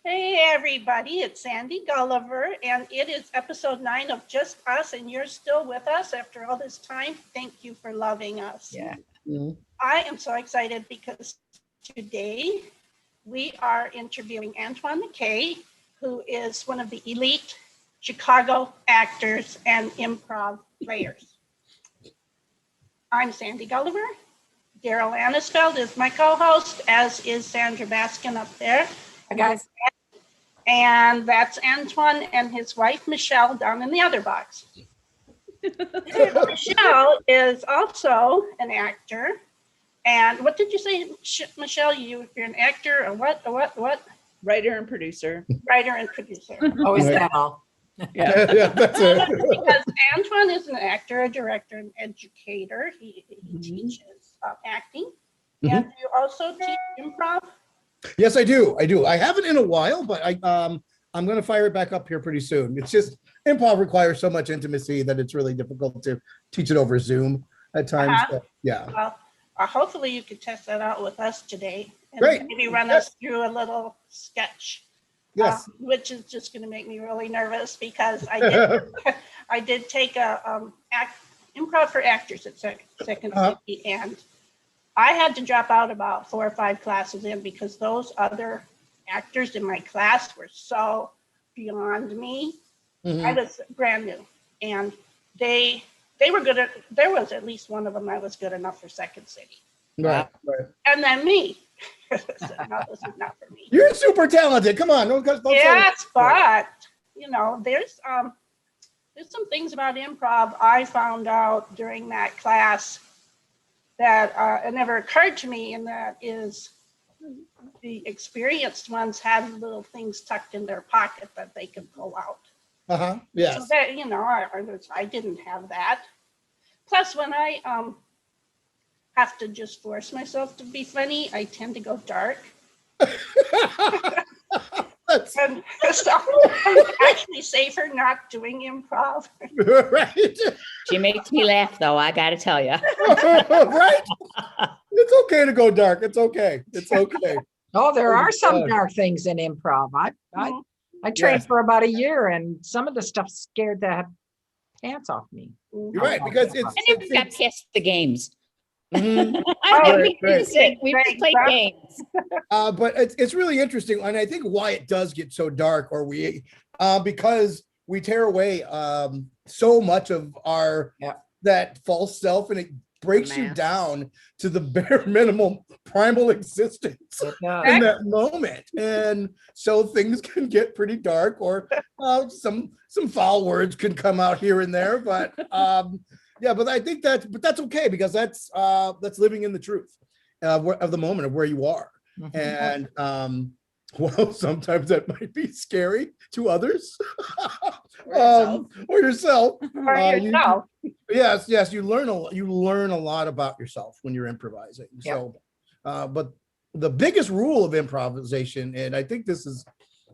Hey everybody, it's Sandy Gulliver, and it is episode 9 of Just Us, and you're still with us after all this time. Thank you for loving us. Yeah. I am so excited because today we are interviewing Antione McKay, who is one of the elite Chicago actors and improv players. I'm Sandy Gulliver. Daryl Annisfeld is my co-host, as is Sandra Baskin up there. Hi, guys. And that's Antione and his wife, Michelle, down in the other box. Michelle is also an actor. And what did you say, Michelle? You're an actor, or what? Writer and producer. Writer and producer. Oh, is that all? Yeah. Yeah, that's it. Because Antione is an actor, a director, an educator. He teaches acting. And you also teach improv? Yes, I do. I haven't in a while, but I'm going to fire it back up here pretty soon. It's just improv requires so much intimacy that it's really difficult to teach it over Zoom at times. But yeah. Well, hopefully you could test that out with us today. And Great. maybe run us through a little sketch. Yes. Which is just going to make me really nervous because I did take a improv for actors at Second City, and I had to drop out about 4 or 5 classes in because those other actors in my class were so beyond me. I was brand new, and they were good at. There was at least one of them that was good enough for Second City. Right. And then me. So, no, this is not for me. You're super talented. Come on. Don't Yes, but there's some things about improv I found out during that class that it never occurred to me, and that is the experienced ones had little things tucked in their pocket that they could pull out. Yes. So that, I didn't have that. Plus, when I have to just force myself to be funny, I tend to go dark. And so I'm actually safer not doing improv. Right. She makes me laugh, though, I got to tell you. Right. It's okay to go dark. It's okay. It's okay. Oh, there are some dark things in improv. I trained for about a year, and some of the stuff scared the pants off me. You're right, because I never got past the games. Right. We just play games. But it's really interesting, and I think why it does get so dark, or because we tear away so much of our that false self, and it breaks you down to the bare minimum primal existence in that moment, and so things can get pretty dark, or some foul words can come out here and there, but but I think that's okay, because that's living in the truth of the moment of where you are. And well, sometimes that might be scary to others or yourself. Yes, you learn a lot about yourself when you're improvising. So but the biggest rule of improvisation, and I think this is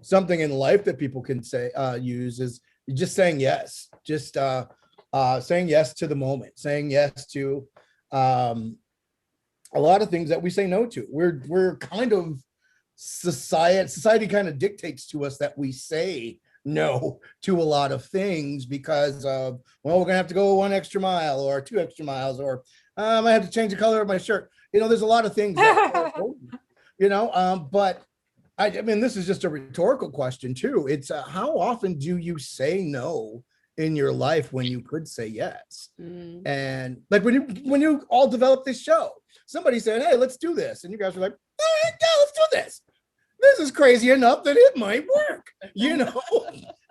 something in life that people can use, is just saying yes. Just saying yes to the moment, saying yes to a lot of things that we say no to. We're kind of society kind of dictates to us that we say no to a lot of things because of, well, we're gonna have to go 1 extra mile or 2 extra miles, or I have to change the color of my shirt. There's a lot of things that, but I mean, this is just a rhetorical question too. It's how often do you say no in your life when you could say yes? And like when you all developed this show, somebody said, hey, let's do this, and you guys were like, all right, yeah, let's do this. This is crazy enough that it might work,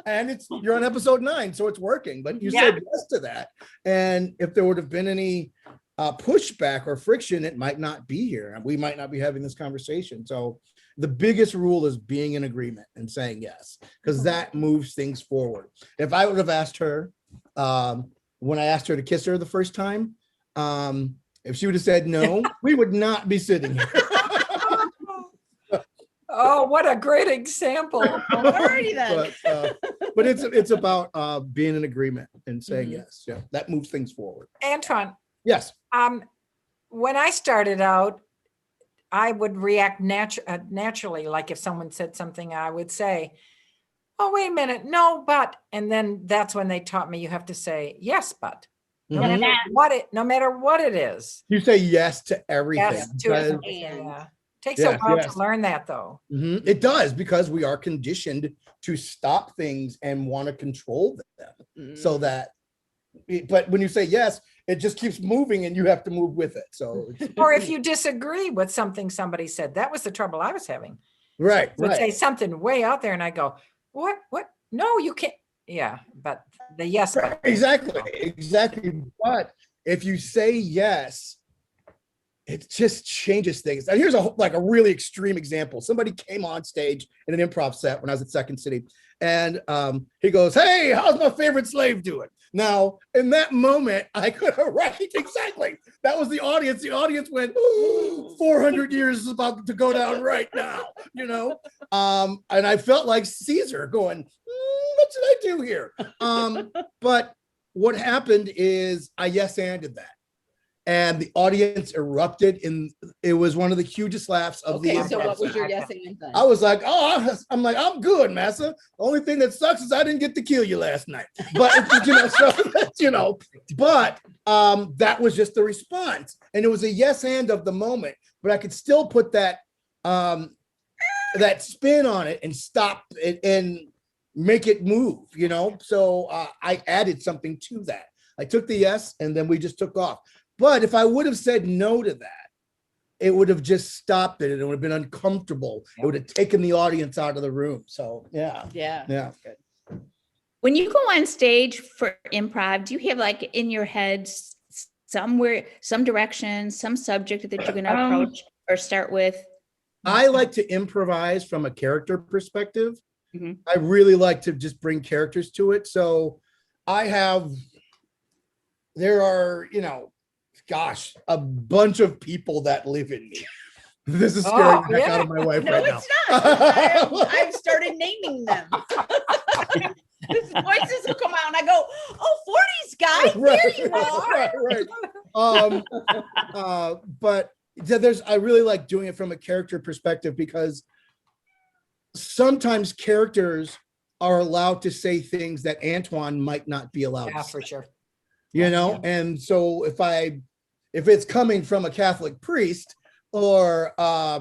and you're on episode 9, so it's working, but you said yes to that. And if there would have been any pushback or friction, it might not be here. We might not be having this conversation. So the biggest rule is being in agreement and saying yes, because that moves things forward. If I would have asked her, when I asked her to kiss her the first time, if she would have said no, we would not be sitting here. Oh, what a great example. Alrighty then. But it's about being in agreement and saying yes. Yeah, that moves things forward. Antione. Yes. When I started out, I would react naturally. Like if someone said something, I would say, oh, wait a minute, no, but, and then that's when they taught me you have to say, yes, but. No Mhm. matter what it is. You say yes to everything. Yes, to because- everything, yeah. Takes a Yes, while yes. to learn that though. Mhm. It does, because we are conditioned to stop things and want to control them so that, but when you say yes, it just keeps moving and you have to move with it. So, Or if you disagree with something somebody said, that was the trouble I was having. right, Would say right. something way out there and I go, what? No, you can't. Yeah, but the yes. but- Exactly. But if you say yes, it just changes things. And here's a really extreme example. Somebody came on stage in an improv set when I was at Second City, and he goes, "Hey, how's my favorite slave doing?" Now, in that moment, I could have right, exactly. That was the audience. The audience went, "Ooh, 400 years is about to go down right now," you know. And I felt like Caesar going, "What should I do here?" But what happened is I yes-anded that. And the audience erupted, and it was one of the hugest laughs of the Okay, so improv what was set. your yes and then? I was like, I'm good, massa. The only thing that sucks is I didn't get to kill you last night. But but that was just the response. And it was a yes and of the moment, but I could still put that that spin on it and stop it and make it move, So I added something to that. I took the yes and then we just took off. But if I would have said no to that, it would have just stopped it and it would have been uncomfortable. It would have taken the audience out of the room. So yeah. Yeah. Good. When you go on stage for improv, do you have like in your head somewhere, some direction, some subject that you're going to approach or start with? I like to improvise from a character perspective. Mhm. I really like to just bring characters to it. So there are, gosh, a bunch of people that live in me. This is scaring the heck out of my wife No, right it's now. not. I've started naming them. These voices will come out and I go, "Oh, 40s guy, there you are." Right. But I really like doing it from a character perspective because sometimes characters are allowed to say things that Antoine might not be allowed Yeah, to say. for sure. And so if it's coming from a Catholic priest or a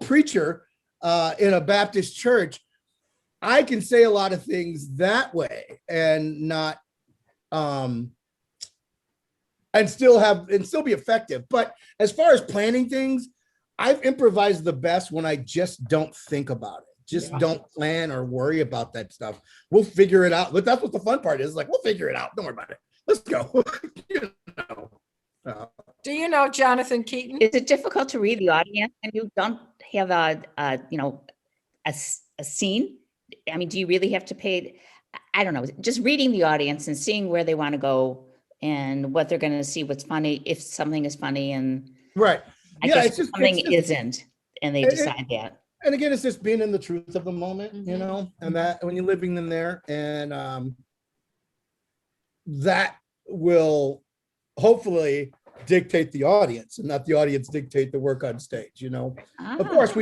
preacher in a Baptist church, I can say a lot of things that way and not and still be effective. But as far as planning things, I've improvised the best when I just don't think about it. Just don't plan or worry about that stuff. We'll figure it out. But that's what the fun part is. Like, we'll figure it out. Don't worry about it. Let's go. Do you know Jonathan Keaton? Is it difficult to read the audience and you don't have a scene? I mean, do you really have to pay? I don't know, just reading the audience and seeing where they want to go and what they're going to see, what's funny, if something is funny and Right. I guess something isn't, and they decide that. And again, it's just being in the truth of the moment, and that when you're living in there, and that will hopefully dictate the audience and not the audience dictate the work on stage, Of course,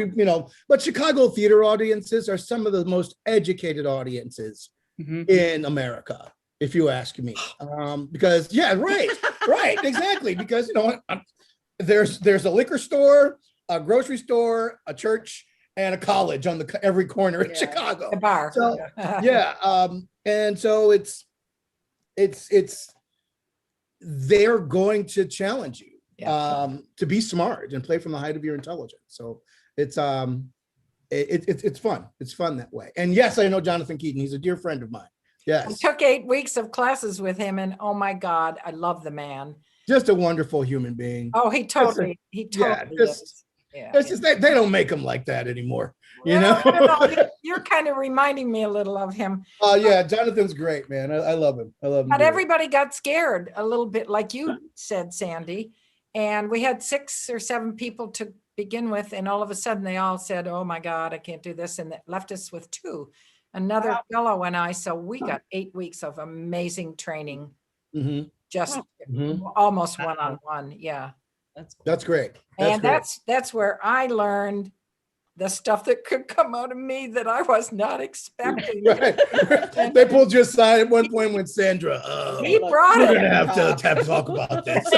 but Chicago theater audiences are some of the most educated audiences in America, if you ask me. Because, right, exactly. Because, there's a liquor store, a grocery store, a church, and a college on every corner in Chicago. The bar. So, and so it's they're going to challenge you to be smart and play from the height of your intelligence. So it's fun. It's fun that way. And yes, I know Jonathan Keaton. He's a dear friend of mine. Yes. I took 8 weeks of classes with him and oh my God, I love the man. Just a wonderful human being. Oh, he totally is. Yeah. It's just they don't make them like that anymore. I don't know. You're kind of reminding me a little of him. Oh yeah, Jonathan's great, man. I love him. I love him. But everybody got scared a little bit, like you said, Sandy. And we had 6 or 7 people to begin with, and all of a sudden they all said, "Oh my God, I can't do this," and that left us with 2, another fellow and I. So we got 8 weeks of amazing training, just almost one-on-one. Yeah. That's cool. That's great. And great. that's where I learned the stuff that could come out of me that I was not expecting. Right. They pulled you aside at one point when Sandra, He brought we're it. gonna have to talk about this.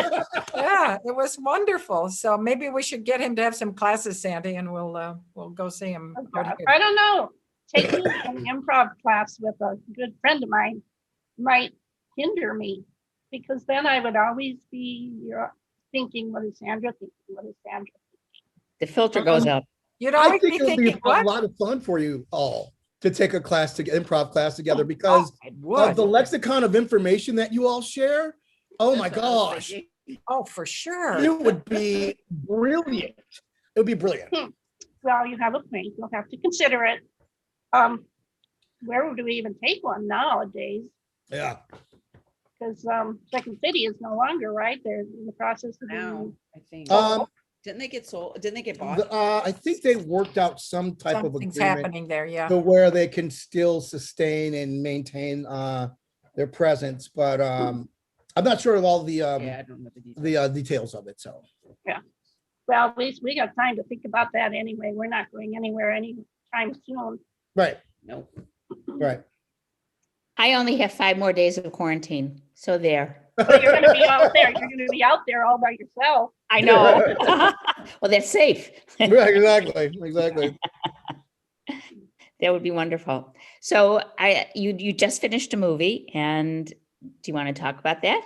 Yeah, it was wonderful. So maybe we should get him to have some classes, Sandy, and we'll go see him. Oh, God. I don't know. Taking an improv class with a good friend of mine might hinder me, because then I would always be thinking, what is Sandra thinking? What is Sandra The filter goes up. You'd I always think be it'll be thinking, a what? lot of fun for you all to take a class improv class together, because Oh, it of would. the lexicon of information that you all share. Oh my That's what I was gosh, thinking. Oh, for sure. it would be brilliant. It would be brilliant. Well, you have a point. You'll have to consider it. Where do we even take one nowadays? Yeah. Because Second City is no longer, right? They're in the process of Now, doing. I think. Um, Didn't they get sold? Didn't they get bought? I think they worked out some type of Something's agreement happening there, yeah. to where they can still sustain and maintain their presence, but I'm not sure of all the Yeah, I don't know the details. details of it. So Well, at least we got time to think about that anyway. We're not going anywhere anytime soon. right, Nope. right. I only have 5 more days of quarantine. So there. But you're going to be out there. You're going to be out there all by yourself. I know. Well, that's safe. Right, exactly. That would be wonderful. So you just finished a movie, and do you want to talk about that?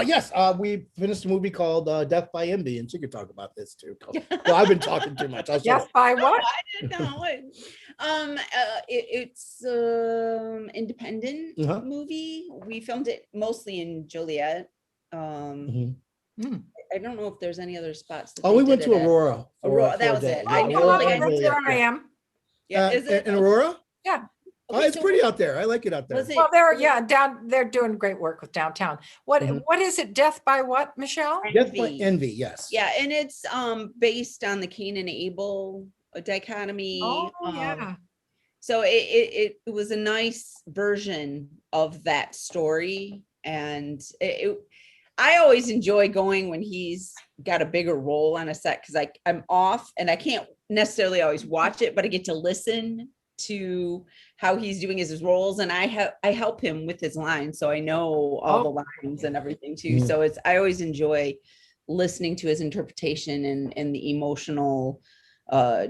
Yes, we finished a movie called Death by Envy, and she could talk about this too. Well, I've been talking too much. I'll shut Yes, up. by what? I didn't know it. It's independent Uh-huh. movie. We filmed it mostly in Joliet. Mhm. I don't know if there's any other spots. that Oh, they we went did to it at. Aurora. Aurora, that a was day. it. I Yeah, knew Aurora like I and knew Joliet. There I am. Yeah, is it in Aurora? Yeah. Oh, Okay, it's so pretty out there. I like it out there. Was it? Well, they're doing great work with downtown. What is it? Death by what, Michelle? Death by Envy. Envy, yes. Yeah, and it's based on the Cain and Abel dichotomy. Oh, yeah. So it was a nice version of that story, and I always enjoy going when he's got a bigger role on a set, because I'm off and I can't necessarily always watch it, but I get to listen to how he's doing his roles, and I help him with his lines, so I know all the lines and everything too. Mhm. So I always enjoy listening to his interpretation and the emotional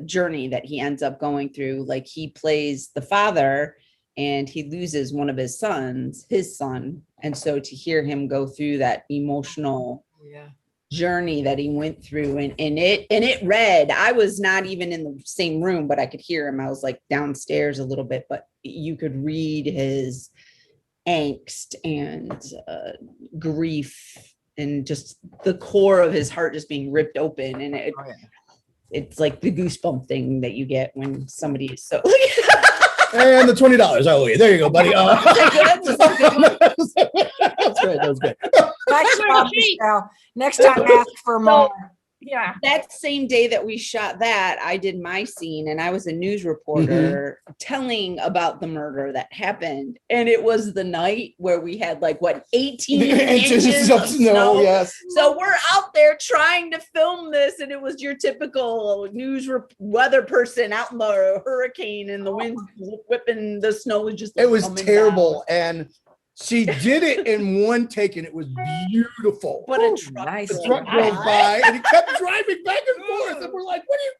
journey that he ends up going through. Like, he plays the father and he loses one of his son, and so to hear him go through that emotional Yeah. journey that he went through, and it read, I was not even in the same room, but I could hear him. I was like downstairs a little bit, but you could read his angst and grief and just the core of his heart just being ripped open. And it's like the goosebump thing that you get when somebody is so And the $20 I owe you. There you go, buddy. Was that good? That's great. That was good. Nice job, Michelle. Next time, ask for more. Yeah. That same day that we shot that, I did my scene, and I was a news reporter telling about the murder that happened. And it was the night where we had 18 inches of snow. Yes. So we're out there trying to film this, and it was your typical news weather person out in the hurricane, and the wind's whipping, the snow was just It was coming terrible. down. And she did it in one take, and it was beautiful. But Ooh, a truck, nice. The truck drove by and he kept driving back and forth. And we're like, what are you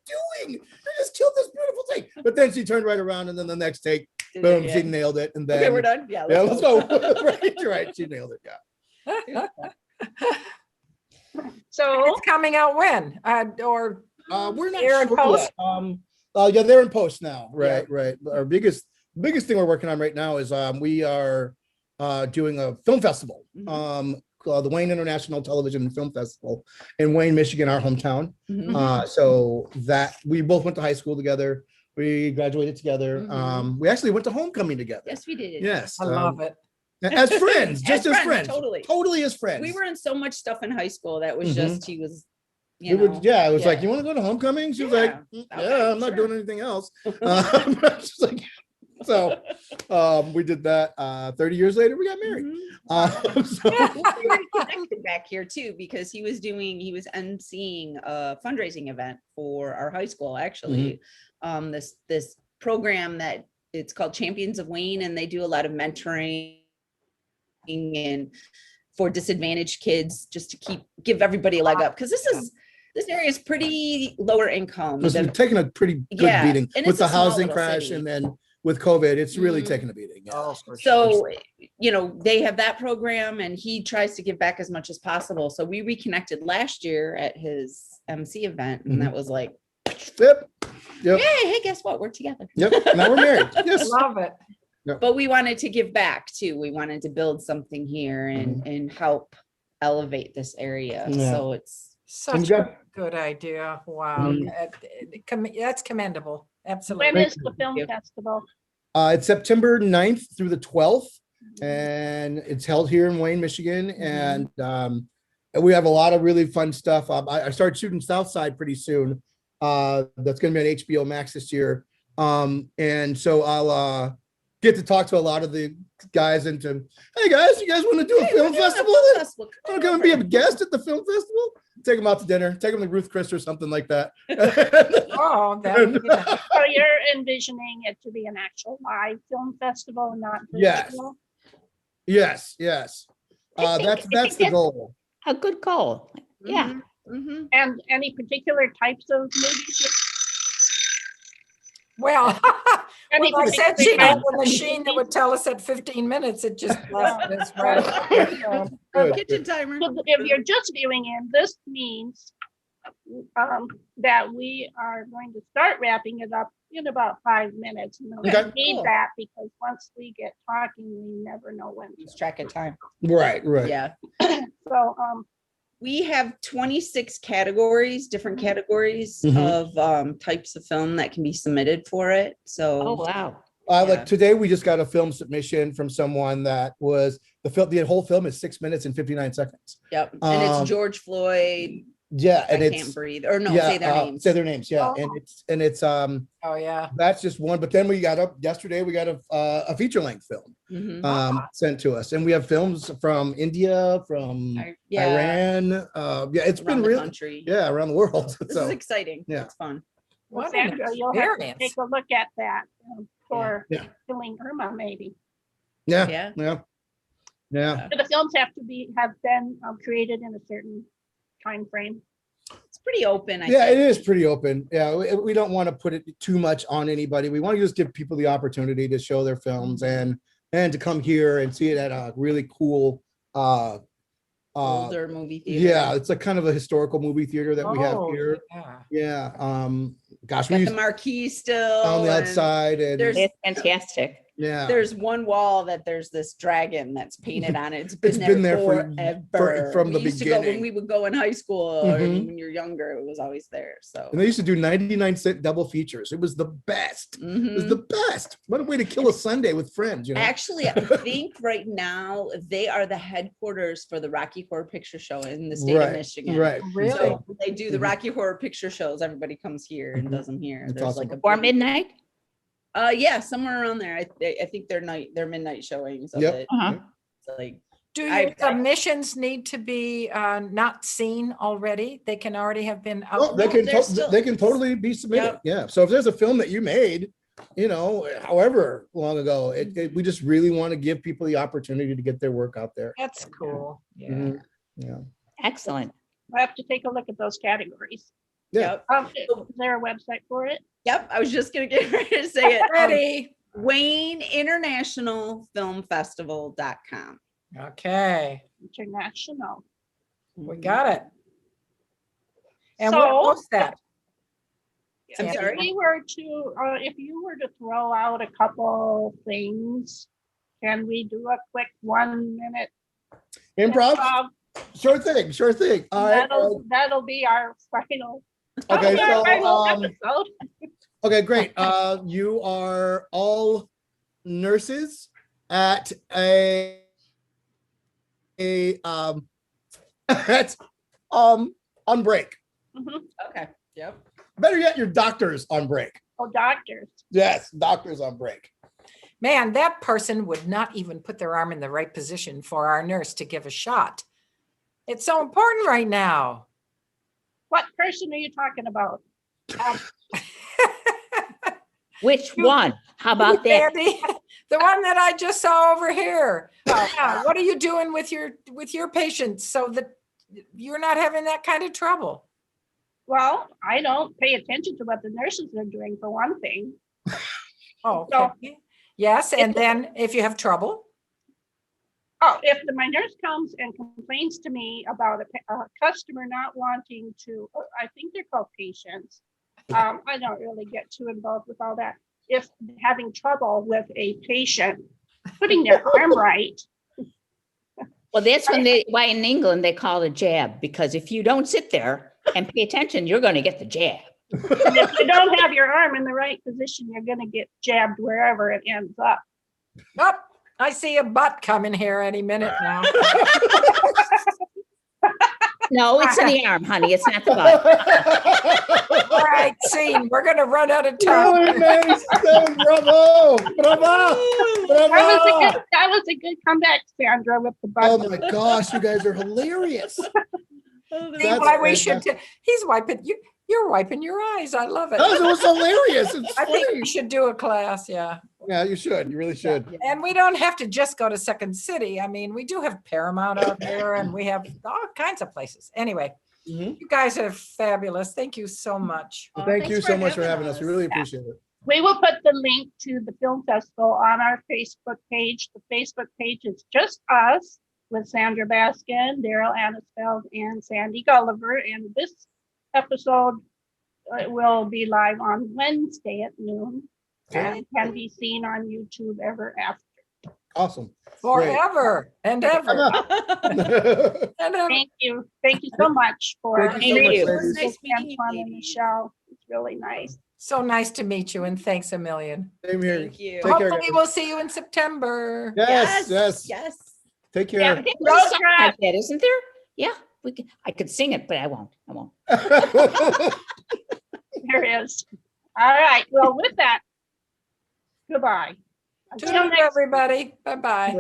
doing? You just killed this beautiful thing. But then she turned right around, and then the next take, boom, she nailed it. And then, Okay, we're done. Yeah, yeah, let's go. Right, you're right. She nailed it. Yeah. So It's coming out when? Or We're not They're in sure post? yet. Yeah, they're in post now. Yeah. Right. Our biggest thing we're working on right now is we are doing a film festival, called the Wayne International Television and Film Festival in Wayne, Michigan, our hometown. Mhm. So that we both went to high school together. We graduated together. Mhm. We actually went to homecoming together. Yes, we did. Yes. I love it. As friends, just as friends. Totally. As friends. We were in so much stuff in high school that was Mhm. just, he was, It was, it was like, yeah. you want to go to homecoming? She was Yeah. like, Okay, yeah, I'm not sure. doing anything else. She's like, So we did that. 30 years later, we got married. So, We were connected back here too, because he was emceeing a fundraising event for our high school, actually. This program that it's called Champions of Wayne, and they do a lot of mentoring and for disadvantaged kids, just to give everybody a leg up. Because this area is pretty lower income. we've taken a pretty good beating and with it's a the small housing little crash, city. and then with COVID, it's really taken a beating. Yeah. Oh, for sure. So, they have that program, and he tries to give back as much as possible. So we reconnected last year at his MC event, and that was like, Yep. yay, hey, guess what? We're together. Yep. Now we're married. Yes. Love it. But we wanted to give back too. We wanted to build something here and help elevate this area. Yeah. So it's Such got- a good idea. Wow. That's commendable. Absolutely. When is the film you. festival? It's September 9th through the 12th, and it's held here in Wayne, Michigan. And we have a lot of really fun stuff. I started shooting Southside pretty soon. That's going to be on HBO Max this year. And so I'll get to talk to a lot of the guys hey guys, you guys want to do a film festival? Want to come and be a guest at the film festival? Take them out to dinner, take them to Ruth Chris or something like that. Oh, that would be nice. So you're envisioning it to be an actual live film festival, not Yes. virtual? Yes. I think- That's the goal. A good call. Yeah. And any particular types of movies? Well, Any when I said particular she had types a of machine that movies? would tell us at 15 minutes, it just blasted us right. Good. kitchen timer. So if you're just viewing in, this means that we are going to start wrapping it up in about 5 minutes. And we Okay. need Cool. that because once we get talking, we never know when. Lose track of time. Right. Yeah. So We have 26 categories, different categories of types of film that can be submitted for it. So Oh, wow. Like today, we just got a film submission from someone that was the whole film is 6 minutes and 59 seconds. yep. And Um, it's George Floyd. Yeah, and I it's can't breathe. Or no, yeah, say their names. Say their names. Yeah, Oh. and it's Oh, yeah. that's just one. But then yesterday we got a feature length film Mhm. sent to us, and we have films from India, from Yeah. Iran. It's Around been the really country. around the world. This So is exciting. yeah. It's fun. What an Sandra, you'll have to experience. take a look at that for Yeah. killing Irma, maybe. yeah. Do the films have been created in a certain time frame? It's pretty open. I Yeah, think. it is pretty open. Yeah, we don't want to put it too much on anybody. We want to just give people the opportunity to show their films and to come here and see it at a really cool Older movie theater. yeah, it's like kind of a historical movie theater that we have Oh, here. yeah. Yeah. Gosh, we Got used the marquee still on the and outside and there's- It's fantastic. yeah. There's one wall that there's this dragon that's painted on it. It's been there for- forever. from the We used to go when beginning. we would go in high school or Mhm. when you're younger, it was always there. So And they used to do 99-cent double features. It was the best. It was Mhm. the best. What a way to kill a Sunday with friends, you know? Actually, I think right now they are the headquarters for the Rocky Horror Picture Show in the state of Michigan. Right. Really? So when they do the Mhm. Rocky Horror Picture Shows, everybody comes here and Mhm. does them here. That's There's awesome. like a Or big- midnight? yeah, somewhere around there. I think they're midnight showings of Yep. it. Uh-huh. It's like Do I- your submissions need to be not seen already? They can already have been Well, out. they No, can they're still- they can totally be submitted. Yeah. So if there's a film that you made, however long ago, we just really want to give people the opportunity to get their work out there. That's cool. Yeah. Mhm. Yeah. Excellent. I have to take a look at those categories. Yeah. Yep. Is there a website for it? Yep, I was just gonna get ready to say it. Ready? Wayne International Film Festival.com. Okay. International. We got it. And So- we'll post that. I'm Sandy. sorry? If you were to throw out a couple things, can we do a quick 1 minute? Improv? Sure thing. All right. That'll be our final. Okay, our so, final episode. Okay, great. You are all nurses at on break. Mhm. Okay, yep. Better yet, you're doctors on break. Oh, doctors. Yes, doctors on break. Man, that person would not even put their arm in the right position for our nurse to give a shot. It's so important right now. What person are you talking about? Which You- one? How about that? Sandy, the one that I just saw over here. Yeah, what are you doing with your patients so that you're not having that kind of trouble? Well, I don't pay attention to what the nurses are doing for one thing. Oh, So- okay. Yes, and then if you have trouble, Oh, if my nurse comes and complains to me about a customer not wanting to, I think they're called patients. I don't really get too involved with all that. If having trouble with a patient putting their arm right, Well, that's why in England they call it a jab, because if you don't sit there and pay attention, you're going to get the jab. and if you don't have your arm in the right position, you're going to get jabbed wherever it ends up. oh, I see a butt coming here any minute now. No, it's in the arm, honey. It's not the butt. All right, scene. We're gonna run out of Really time. nice. That was bravo. Bravo. That was a good comeback, Sandra, with the Oh butt. my gosh, you guys are hilarious. See That's why we should. fantastic. He's wiping you. You're wiping your eyes. I love it. That was hilarious. It's I think funny. we should do a class. Yeah. Yeah, you should. You really should. And we don't have to just go to Second City. I mean, we do have Paramount out there and we have all kinds of places. Anyway, Mhm. you guys are fabulous. Thank you so much. Well, thank you Thanks so for much for having having us. We us. really appreciate it. We will put the link to the film festival on our Facebook page. The Facebook page is just us with Sandra Baskin, Daryl Annisfeld, and Sandy Gulliver. And this episode will be live on Wednesday at noon and can be seen on YouTube ever after. Awesome. Great. Forever and ever and ever. Thank you. Thank you so much for Thank you so much, you. ladies. Nice meeting you, Antoine and ladies. Michelle. It's really nice. So nice to meet you and thanks a million. Same here. Thank you. Take care, Hopefully guys. we'll see you in September. Yes, yes. Yes. Take Yeah. care. There's a song like that, isn't there? Yeah, I could sing it, but I won't. There is. All right. Well, with that, goodbye. Until Toodaloo, next everybody. Bye-bye.